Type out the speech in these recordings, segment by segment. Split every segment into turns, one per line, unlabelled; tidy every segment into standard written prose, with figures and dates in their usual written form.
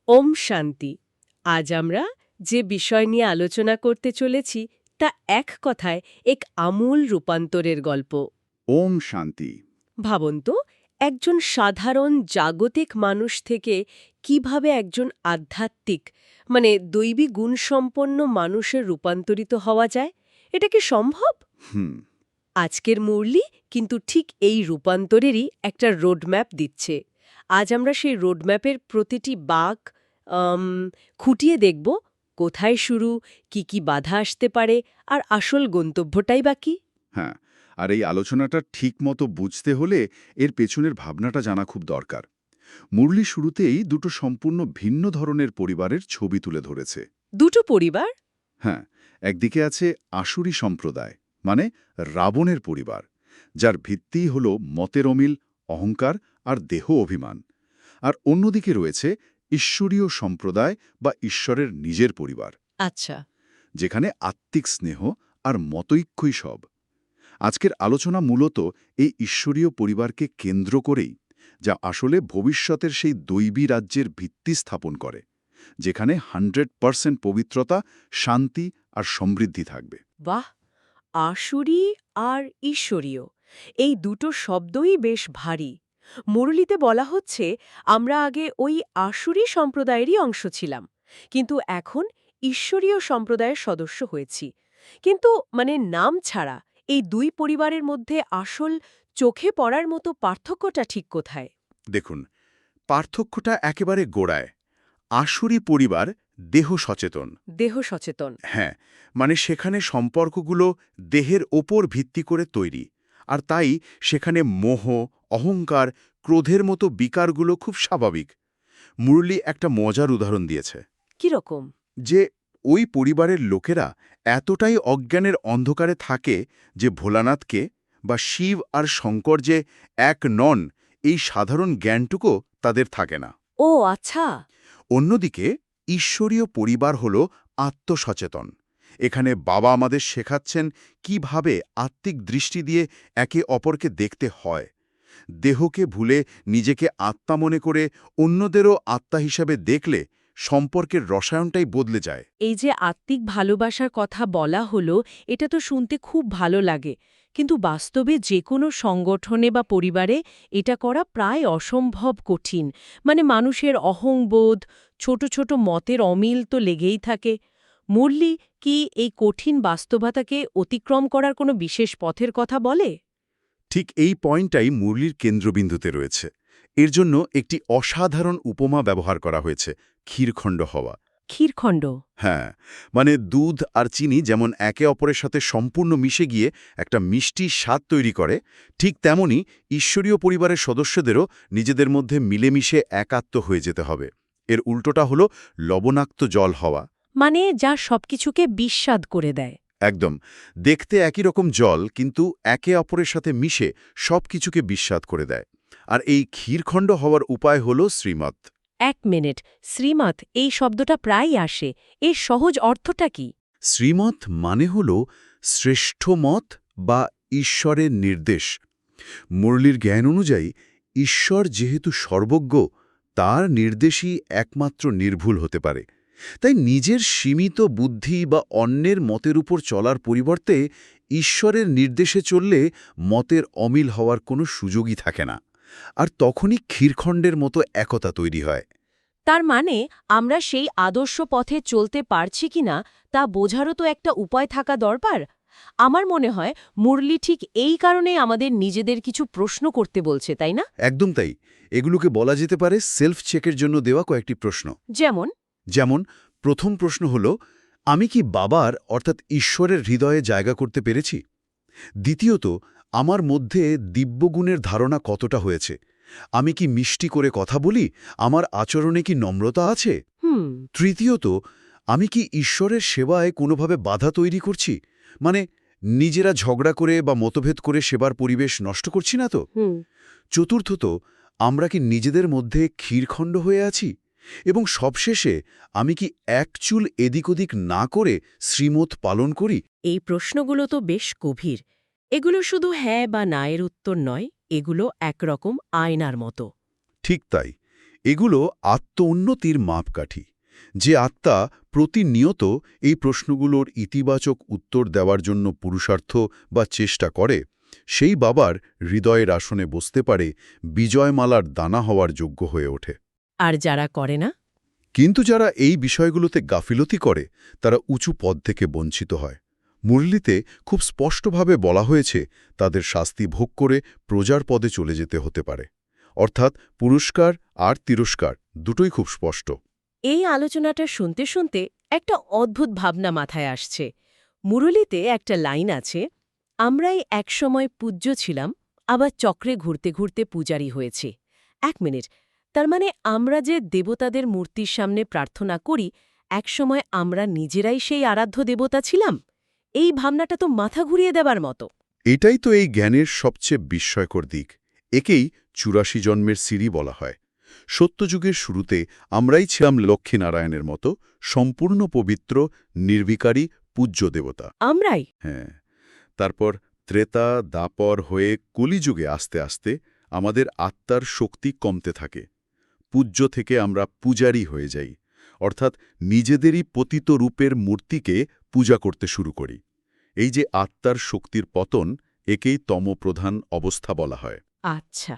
ওম শান্তি। আজ আমরা যে বিষয় নিয়ে আলোচনা করতে চলেছি তা এক কথায় এক আমূল রূপান্তরের গল্প।
ওম শান্তি।
ভাবুন তো, একজন সাধারণ জাগতিক মানুষ থেকে কিভাবে একজন আধ্যাত্মিক দৈবী গুণসম্পন্ন মানুষের রূপান্তরিত হওয়া যায়। এটা কি সম্ভব?
হুম।
আজকের মুরলি কিন্তু ঠিক এই রূপান্তরেরই একটা রোডম্যাপ দিচ্ছে। আজ আমরা সেই রোডম্যাপের প্রতিটি বাঁক আম, খুঁটিয়ে দেখব, কোথায় শুরু, কি বাধা আসতে পারে, আর আসল গন্তব্যটাই বাকি।
হ্যাঁ, আর এই আলোচনাটা ঠিক মতো বুঝতে হলে এর পেছনের ভাবনাটা জানা খুব দরকার। মুরলি শুরুতেই দুটো সম্পূর্ণ ভিন্ন ধরনের পরিবারের ছবি তুলে ধরেছে।
দুটো পরিবার।
হ্যাঁ, একদিকে আছে আশুরি সম্প্রদায়, মানে রাবণের পরিবার, যার ভিত্তিই হল মতের অমিল, অহংকার আর দেহ অভিমান। আর অন্যদিকে রয়েছে ঈশ্বরীয় সম্প্রদায় বা ঈশ্বরের নিজের পরিবার,
আচ্ছা।
যেখানে আত্মিক স্নেহ আর মতৈক্যই সব। আজকের আলোচনা মূলত এই ঈশ্বরীয় পরিবারকে কেন্দ্র করেই, যা আসলে ভবিষ্যতের সেই দৈবী রাজ্যের ভিত্তি স্থাপন করে, যেখানে 100% পবিত্রতা, শান্তি আর সমৃদ্ধি থাকবে।
বাহ! আসুরি আর ঈশ্বরীয়, এই দুটো শব্দই বেশ ভারী। মুরলিতে বলা হচ্ছে আমরা আগে ওই আসুরি সম্প্রদায়েরই অংশ ছিলাম, কিন্তু এখন ঈশ্বরীয় সম্প্রদায়ের সদস্য হয়েছি। কিন্তু নাম ছাড়া এই দুই পরিবারের মধ্যে আসল চোখে পড়ার মতো পার্থক্যটা ঠিক কোথায়?
দেখুন, পার্থক্যটা একেবারে গোড়ায়। আশুরি পরিবার দেহ সচেতন।
দেহ সচেতন।
হ্যাঁ, মানে সেখানে সম্পর্কগুলো দেহের ওপর ভিত্তি করে তৈরি, আর তাই সেখানে মোহ, অহংকার, ক্রোধের মতো বিকারগুলো খুব স্বাভাবিক। মুরলি একটা মজার উদাহরণ দিয়েছে
কিরকম?
যে ওই পরিবারের লোকেরা এতটাই অজ্ঞানের অন্ধকারে থাকে যে ভোলানাথকে বা শিব আর শঙ্কর যে এক নন, এই সাধারণ জ্ঞানটুকু তাদের থাকে না।
ও আচ্ছা।
অন্যদিকে ঈশ্বরীয় পরিবার হল আত্মসচেতন। এখানে বাবা আমাদের শেখাচ্ছেন কিভাবে আত্মিক দৃষ্টি দিয়ে একে অপরকে দেখতে হয়, দেহকে ভুলে নিজেকে আত্মা মনে করে অন্যদেরও আত্মা হিসাবে দেখলে সম্পর্কের রসায়নটাই বদলে যায়।
এই যে আত্মিক ভালোবাসার কথা বলা হলো, এটা তো শুনতে খুব ভালো লাগে, কিন্তু বাস্তবে যে কোনো সংগঠনে বা পরিবারে এটা করা প্রায় অসম্ভব কঠিন। মানুষের অহংবোধ, ছোট ছোট মতের অমিল তো লেগেই থাকে। মুরলি কি এই কঠিন বাস্তবতাকে অতিক্রম করার কোনো বিশেষ পথের কথা বলে?
ঠিক এই পয়েন্টটাই মুরলির কেন্দ্রবিন্দুতে রয়েছে। এর জন্য একটি অসাধারণ উপমা ব্যবহার করা হয়েছে, ক্ষীরখণ্ড হওয়া।
ক্ষীরখণ্ড।
হ্যাঁ, মানে দুধ আর চিনি যেমন একে অপরের সাথে সম্পূর্ণ মিশে গিয়ে একটা মিষ্টি স্বাদ তৈরি করে, ঠিক তেমনি ঈশ্বরীয় পরিবারের সদস্যদেরও নিজেদের মধ্যে মিলেমিশে একাত্ম হয়ে যেতে হবে। এর উল্টোটা হলো লবণাক্ত জল হওয়া।
যা সবকিছুকে বিস্বাদ করে দেয়।
একদম, দেখতে একই রকম জল, কিন্তু একে অপরের সাথে মিশে সবকিছুকে বিস্বাদ করে দেয়। আর এই ক্ষীরখণ্ড হওয়ার উপায় হলো শ্রীমত।
এক মিনিট, শ্রীমত এই শব্দটা প্রায়ই আসে, এর সহজ অর্থটা কি?
শ্রীমত মানে হল শ্রেষ্ঠ মত বা ঈশ্বরের নির্দেশ। মুরলির জ্ঞান অনুযায়ী ঈশ্বর যেহেতু সর্বজ্ঞ, তার নির্দেশই একমাত্র নির্ভুল হতে পারে। তাই নিজের সীমিত বুদ্ধি বা অন্যের মতের উপর চলার পরিবর্তে ঈশ্বরের নির্দেশে চললে মতের অমিল হওয়ার কোনো সুযোগই থাকে না। আর তখনই ক্ষীরখণ্ডের মতো একতা তৈরি হয়।
তার আমরা সেই আদর্শ পথে চলতে পারছি কিনা তা বোঝারও তো একটা উপায় থাকা দরকার। আমার মনে হয় মুরলি ঠিক এই কারণেই আমাদের নিজেদের কিছু প্রশ্ন করতে বলছে, তাই না?
একদম তাই। এগুলোকে বলা যেতে পারে সেলফ চেকের জন্য দেওয়া কয়েকটি প্রশ্ন।
যেমন?
যেমন, প্রথম প্রশ্ন হল, আমি কি বাবার অর্থাৎ ঈশ্বরের হৃদয়ে জায়গা করতে পেরেছি? দ্বিতীয়ত, আমার মধ্যে দিব্যগুণের ধারণা কতটা হয়েছে? আমি কি মিষ্টি করে কথা বলি? আমার আচরণে কি নম্রতা আছে?
হুম।
তৃতীয়ত, আমি কি ঈশ্বরের সেবায় কোনোভাবে বাধা তৈরি করছি? মানে নিজেরা ঝগড়া করে বা মতভেদ করে সেবার পরিবেশ নষ্ট করছি না তো?
হুম।
চতুর্থত, আমরা কি নিজেদের মধ্যে ক্ষীরখণ্ড হয়ে আছি? এবং সবশেষে, আমি কি এক চুল এদিক ওদিক না করে শ্রীমত পালন করি?
এই প্রশ্নগুলো তো বেশ গভীর। এগুলো শুধু হ্যাঁ বা না এর উত্তর নয়, এগুলো একরকম আয়নার মতো।
ঠিক তাই। এগুলো আত্ম-উন্নতির মাপকাঠি। যে আত্মা প্রতিনিয়ত এই প্রশ্নগুলোর ইতিবাচক উত্তর দেওয়ার জন্য পুরুষার্থ বা চেষ্টা করে, সেই বাবার হৃদয়ের আসনে বসতে পারে, বিজয়মালার দানা হওয়ার যোগ্য হয়ে ওঠে।
আর যারা করে না?
কিন্তু যারা এই বিষয়গুলোতে গাফিলতি করে, তারা উঁচু পদ থেকে বঞ্চিত হয়। মুরলিতে খুব স্পষ্টভাবে বলা হয়েছে তাদের শাস্তি ভোগ করে প্রজার পদে চলে যেতে হতে পারে। অর্থাৎ পুরস্কার আর তিরস্কার দুটোই খুব স্পষ্ট।
এই আলোচনাটা শুনতে শুনতে একটা অদ্ভুত ভাবনা মাথায় আসছে। মুরলীতে একটা লাইন আছে, আমরাই একসময় পূজ্য ছিলাম, আবার চক্রে ঘুরতে ঘুরতে পূজারি হয়েছি। 1 মিনিট, তার মানে আমরা যে দেবতাদের মূর্তির সামনে প্রার্থনা করি, একসময় আমরা নিজেরাই সেই আরাধ্য দেবতা ছিলাম? এই ভাবনাটা তো মাথা ঘুরিয়ে দেবার মতো।
এটাই তো এই জ্ঞানের সবচেয়ে বিস্ময়কর দিক। একেই ৮৪ জন্মের সিঁড়ি বলা হয়। সত্যযুগের শুরুতে আমরাই ছিলাম লক্ষ্মীনারায়ণের মতো সম্পূর্ণ পবিত্র, নির্বিকারী, পূজ্য দেবতা।
আমরাই?
হ্যাঁ। তারপর ত্রেতা, দাপর হয়ে কলিযুগে আস্তে আস্তে আমাদের আত্মার শক্তি কমতে থাকে। পূজ্য থেকে আমরা পূজারী হয়ে যাই, অর্থাৎ নিজেদেরই পতিত রূপের মূর্তিকে পূজা করতে শুরু করি। এই যে আত্মার শক্তির পতন, একেই তমপ্রধান অবস্থা বলা হয়।
আচ্ছা।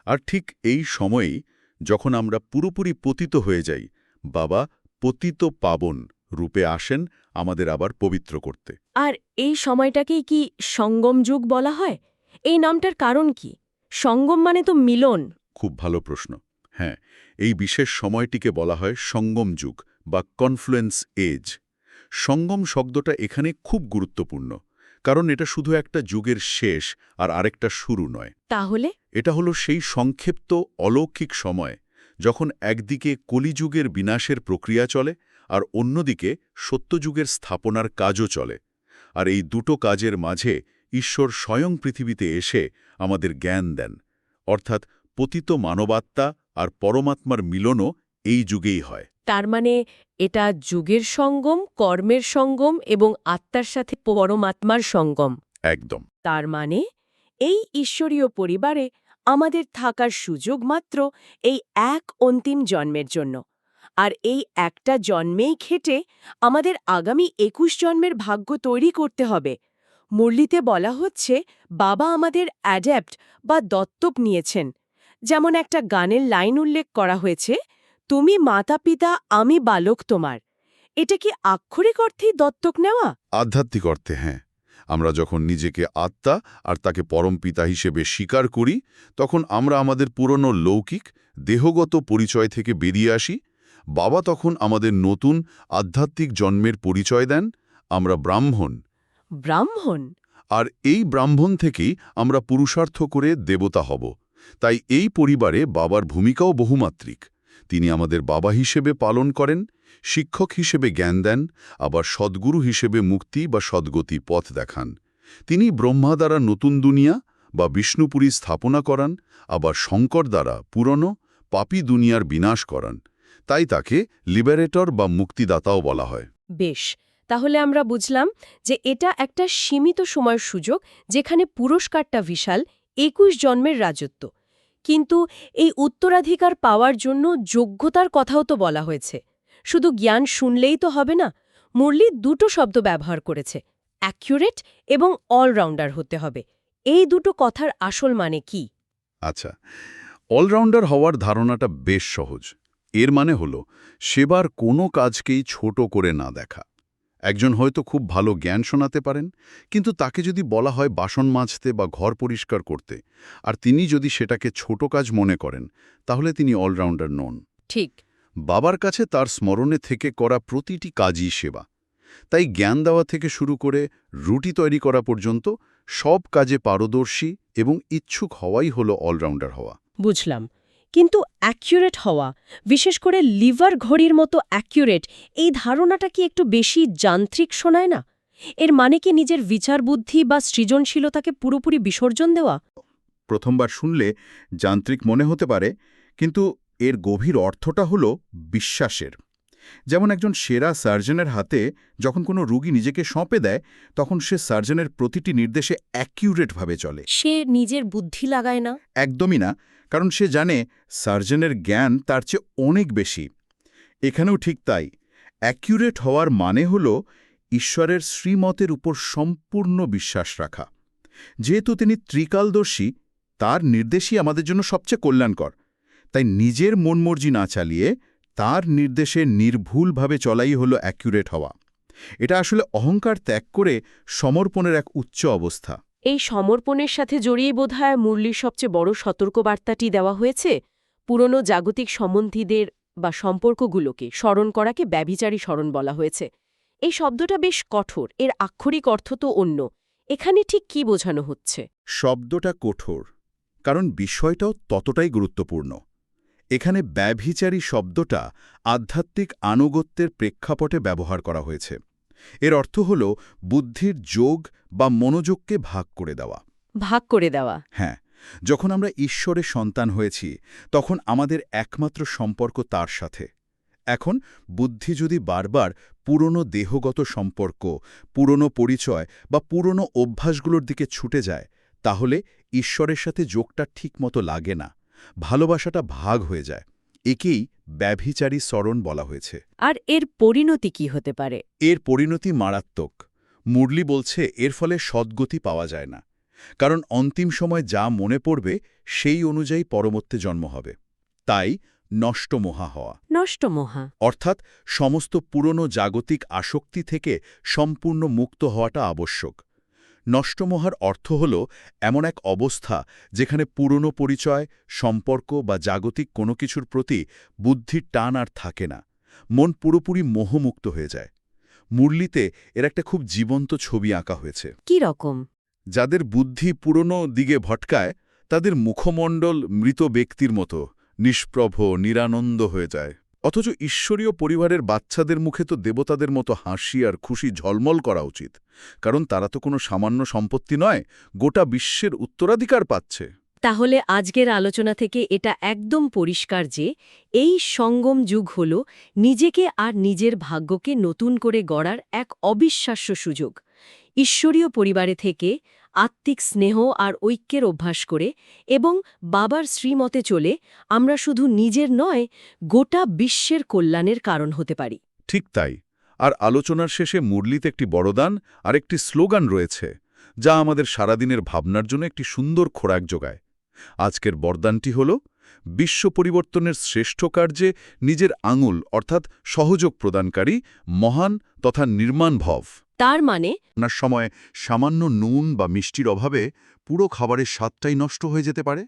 আর ঠিক এই সময়েই যখন আমরা পুরোপুরি পতিত হয়ে যাই, বাবা পতিত পাবন রূপে আসেন আমাদের আবার পবিত্র করতে।
আর এই সময়টাকেই কি সঙ্গম যুগ বলা হয়? এই নামটার কারণ কি? সঙ্গম মানে তো মিলন।
খুব ভালো প্রশ্ন। হ্যাঁ, এই বিশেষ সময়টিকে বলা হয় সঙ্গম যুগ বা কনফ্লুয়েন্স এজ। সঙ্গম শব্দটা এখানে খুব গুরুত্বপূর্ণ, কারণ এটা শুধু একটা যুগের শেষ আর আরেকটা শুরু নয়।
তাহলে?
এটা হলো সেই সংক্ষিপ্ত অলৌকিক সময় যখন একদিকে কলিযুগের বিনাশের প্রক্রিয়া চলে আর অন্যদিকে সত্যযুগের স্থাপনার কাজও চলে। আর এই দুটো কাজের মাঝে ঈশ্বর স্বয়ং পৃথিবীতে এসে আমাদের জ্ঞান দেন। অর্থাৎ পতিত মানবাত্মা আর পরমাত্মার মিলনও এই যুগেই হয়।
তার মানে এটা যুগের সঙ্গম, কর্মের সঙ্গম এবং আত্মার সাথে পরমাত্মার সঙ্গম।
একদম।
তার মানে এই ঈশ্বরীয় পরিবারে আমাদের থাকার সুযোগ মাত্র এই এক অন্তিম জন্মের জন্য। আর এই একটা জন্মেই খেটে আমাদের আগামী ২১ জন্মের ভাগ্য তৈরি করতে হবে। মুরলিতে বলা হচ্ছে বাবা আমাদের অ্যাড্যাপ্ট বা দত্তক নিয়েছেন। যেমন একটা গানের লাইন উল্লেখ করা হয়েছে, তুমি মাতা পিতা, আমি বালক তোমার। এটা কি আক্ষরিক অর্থেই দত্তক নেওয়া?
আধ্যাত্মিক অর্থে হ্যাঁ। আমরা যখন নিজেকে আত্মা আর তাকে পরমপিতা হিসেবে স্বীকার করি, তখন আমরা আমাদের পুরনো লৌকিক, দেহগত পরিচয় থেকে বেরিয়ে আসি। বাবা তখন আমাদের নতুন আধ্যাত্মিক জন্মের পরিচয় দেন। আমরা ব্রাহ্মণ।
ব্রাহ্মণ?
আর এই ব্রাহ্মণ থেকেই আমরা পুরুষার্থ করে দেবতা হব। তাই এই পরিবারে বাবার ভূমিকাও বহুমাত্রিক। তিনি আমাদের বাবা হিসেবে পালন করেন, শিক্ষক হিসেবে জ্ঞান দেন, আবার সদ্গুরু হিসেবে মুক্তি বা সদ্গতি পথ দেখান। তিনি ব্রহ্মা দ্বারা নতুন দুনিয়া বা বিষ্ণুপুরী স্থাপনা করান, আবার শঙ্কর দ্বারা পুরনো পাপী দুনিয়ার বিনাশ করান। তাই তাকে লিবারেটর বা মুক্তিদাতাও বলা হয়।
বেশ, তাহলে আমরা বুঝলাম যে এটা একটা সীমিত সময়ের সুযোগ, যেখানে পুরস্কারটা বিশাল, ২১ জন্মের রাজত্ব। কিন্তু এই উত্তরাধিকার পাওয়ার জন্য যোগ্যতার কথাও তো বলা হয়েছে। শুধু জ্ঞান শুনলেই তো হবে না। মুরলি দুটো শব্দ ব্যবহার করেছে, অ্যাকিউরেট এবং অলরাউন্ডার হতে হবে। এই দুটো কথার আসল মানে কি?
আচ্ছা, অলরাউন্ডার হওয়ার ধারণাটা বেশ সহজ। এর মানে হলো সেবার কোনো কাজকেই ছোট করে না দেখা। একজন হয়তো খুব ভালো জ্ঞান শোনাতে পারেন, কিন্তু তাকে যদি বলা হয় বাসন মাজতে বা ঘর পরিষ্কার করতে, আর তিনি যদি সেটাকে ছোট কাজ মনে করেন, তাহলে তিনি অলরাউন্ডার নন।
ঠিক।
বাবার কাছে তার স্মরণে থেকে করা প্রতিটি কাজই সেবা। তাই জ্ঞান দেওয়া থেকে শুরু করে রুটি তৈরি করা পর্যন্ত সব কাজে পারদর্শী এবং ইচ্ছুক হওয়াই হলো অলরাউন্ডার হওয়া।
বুঝলাম। কিন্তু অ্যাকিউরেট হওয়া, বিশেষ করে লিভার ঘড়ির মতো অ্যাকিউরেট, এই ধারণাটা কি একটু বেশি যান্ত্রিক শোনায় না? এর মানে কি নিজের বিচার বুদ্ধি বা সৃজনশীলতাকে পুরোপুরি বিসর্জন দেওয়া?
প্রথমবার শুনলে যান্ত্রিক মনে হতে পারে, কিন্তু এর গভীর অর্থটা হলো বিশ্বাসের। যেমন একজন সেরা সার্জনের হাতে যখন কোনো রোগী নিজেকে সঁপে দেয়, তখন সে সার্জনের প্রতিটি নির্দেশে অ্যাকিউরেটভাবে চলে।
সে নিজের বুদ্ধি লাগায় না।
একদমই না, কারণ সে জানে সার্জনের জ্ঞান তার চেয়ে অনেক বেশি। এখানেও ঠিক তাই। অ্যাকিউরেট হওয়ার মানে হল ঈশ্বরের শ্রীমতের উপর সম্পূর্ণ বিশ্বাস রাখা। যেহেতু তিনি ত্রিকালদর্শী, তার নির্দেশই আমাদের জন্য সবচেয়ে কল্যাণকর। তাই নিজের মনমর্জি না চালিয়ে তার নির্দেশে নির্ভুলভাবে চলাই হলো অ্যাকিউরেট হওয়া। এটা আসলে অহংকার ত্যাগ করে সমর্পণের এক উচ্চ অবস্থা।
এই সমর্পণের সাথে জড়িয়ে বোধহয় মুরলির সবচেয়ে বড় সতর্কবার্তাটি দেওয়া হয়েছে, পুরনো জাগতিক সম্বন্ধীদের বা সম্পর্কগুলোকে স্মরণ করাকে ব্যভিচারী স্মরণ বলা হয়েছে। এই শব্দটা বেশ কঠোর, এর আক্ষরিক অর্থ তো অন্য। এখানে ঠিক কি বোঝানো হচ্ছে?
শব্দটা কঠোর, কারণ বিষয়টাও ততটাই গুরুত্বপূর্ণ। এখানে ব্যভিচারী শব্দটা আধ্যাত্মিক আনুগত্যের প্রেক্ষাপটে ব্যবহার করা হয়েছে। এর অর্থ হল বুদ্ধির যোগ বা মনোযোগকে ভাগ করে দেওয়া।
ভাগ করে দেওয়া।
হ্যাঁ, যখন আমরা ঈশ্বরের সন্তান হয়েছি, তখন আমাদের একমাত্র সম্পর্ক তার সাথে। এখন বুদ্ধি যদি বারবার পুরনো দেহগত সম্পর্ক, পুরনো পরিচয় বা পুরনো অভ্যাসগুলোর দিকে ছুটে যায়, তাহলে ঈশ্বরের সাথে যোগটা ঠিকমতো লাগে না, ভালোবাসাটা ভাগ হয়ে যায়। একেই ব্যভিচারী স্মরণ বলা হয়েছে।
আর এর পরিণতি কি হতে পারে?
এর পরিণতি মারাত্মক। মুরলি বলছে এর ফলে সদ্গতি পাওয়া যায় না, কারণ অন্তিম সময় যা মনে পড়বে সেই অনুযায়ী পরমত্বে জন্ম হবে। তাই নষ্টমোহা হওয়া।
নষ্টমোহা
অর্থাৎ সমস্ত পুরনো জাগতিক আসক্তি থেকে সম্পূর্ণ মুক্ত হওয়াটা আবশ্যক। নষ্টমোহার অর্থ হল এমন এক অবস্থা যেখানে পুরনো পরিচয়, সম্পর্ক বা জাগতিক কোনো কিছুর প্রতি বুদ্ধির টান আর থাকে না, মন পুরোপুরি মোহমুক্ত হয়ে যায়। মুরলিতে এর একটা খুব জীবন্ত ছবি আঁকা হয়েছে।
কি রকম?
যাদের বুদ্ধি পুরনো দিকে ভটকায়, তাদের মুখমণ্ডল মৃত ব্যক্তির মতো নিষ্প্রভ, নিরানন্দ হয়ে যায়। অথচ ঈশ্বরীয় পরিবারের বাচ্চাদের মুখে তো দেবতাদের মতো হাসি আর খুশি ঝলমল করা উচিত, কারণ তারা তো কোনো সামান্য সম্পত্তি নয়, গোটা বিশ্বের উত্তরাধিকার পাচ্ছে।
তাহলে আজকের আলোচনা থেকে এটা একদম পরিষ্কার যে এই সঙ্গম যুগ হল নিজেকে আর নিজের ভাগ্যকে নতুন করে গড়ার এক অবিশ্বাস্য সুযোগ। ঈশ্বরীয় পরিবারে থেকে আত্মিক স্নেহ আর ঐক্যের অভ্যাস করে এবং বাবার শ্রীমতে চলে আমরা শুধু নিজের নয়, গোটা বিশ্বের কল্যাণের কারণ হতে পারি।
ঠিক তাই। আর আলোচনার শেষে মুরলিতে একটি বড়দান আর একটি স্লোগান রয়েছে, যা আমাদের সারাদিনের ভাবনার জন্য একটি সুন্দর খোরাক যোগায়। আজকের বরদানটি হল, বিশ্ব পরিবর্তনের শ্রেষ্ঠ কার্যে নিজের আঙুল অর্থাৎ সহযোগ প্রদানকারী মহান তথা নির্মাণ ভব।
তার মানে
রান্নার সময় সামান্য নুন বা মিষ্টির অভাবে পুরো খাবারের স্বাদটাই নষ্ট হয়ে যেতে পারে।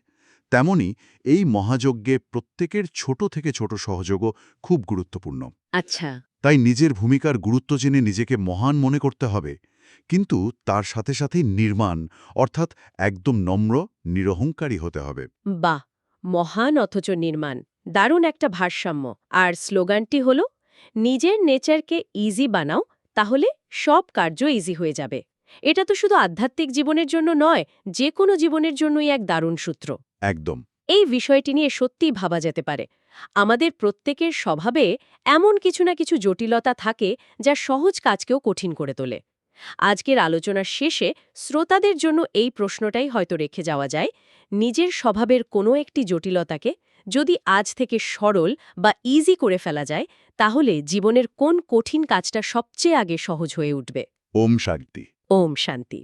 তেমনি এই মহাযজ্ঞে প্রত্যেকের ছোট থেকে ছোট সহযোগও খুব গুরুত্বপূর্ণ।
আচ্ছা,
তাই নিজের ভূমিকার গুরুত্ব জেনে নিজেকে মহান মনে করতে হবে, কিন্তু তার সাথে সাথেই নির্মাণ অর্থাৎ একদম নম্র, নিরহংকারী হতে হবে।
বাহ, মহান অথচ নির্মাণ, দারুণ একটা ভারসাম্য। আর স্লোগানটি হল, নিজের নেচারকে ইজি বানাও, তাহলে সব কার্য ইজি হয়ে যাবে। এটা তো শুধু আধ্যাত্মিক জীবনের জন্য নয়, যে কোনো জীবনের জন্যই এক দারুণ সূত্র।
একদম।
এই বিষয়টি নিয়ে সত্যিই ভাবা যেতে পারে। আমাদের প্রত্যেকের স্বভাবে এমন কিছু না কিছু জটিলতা থাকে যা সহজ কাজকেও কঠিন করে তোলে। আজকের আলোচনার শেষে শ্রোতাদের জন্য এই প্রশ্নটাই হয়তো রেখে যাওয়া যায়, নিজের স্বভাবের কোনো একটি জটিলতাকে যদি আজ থেকে সরল বা ইজি করে ফেলা যায়, তাহলে জীবনের কোন কঠিন কাজটা সবচেয়ে আগে সহজ হয়ে উঠবে?
ওম শান্তি।
ওম শান্তি।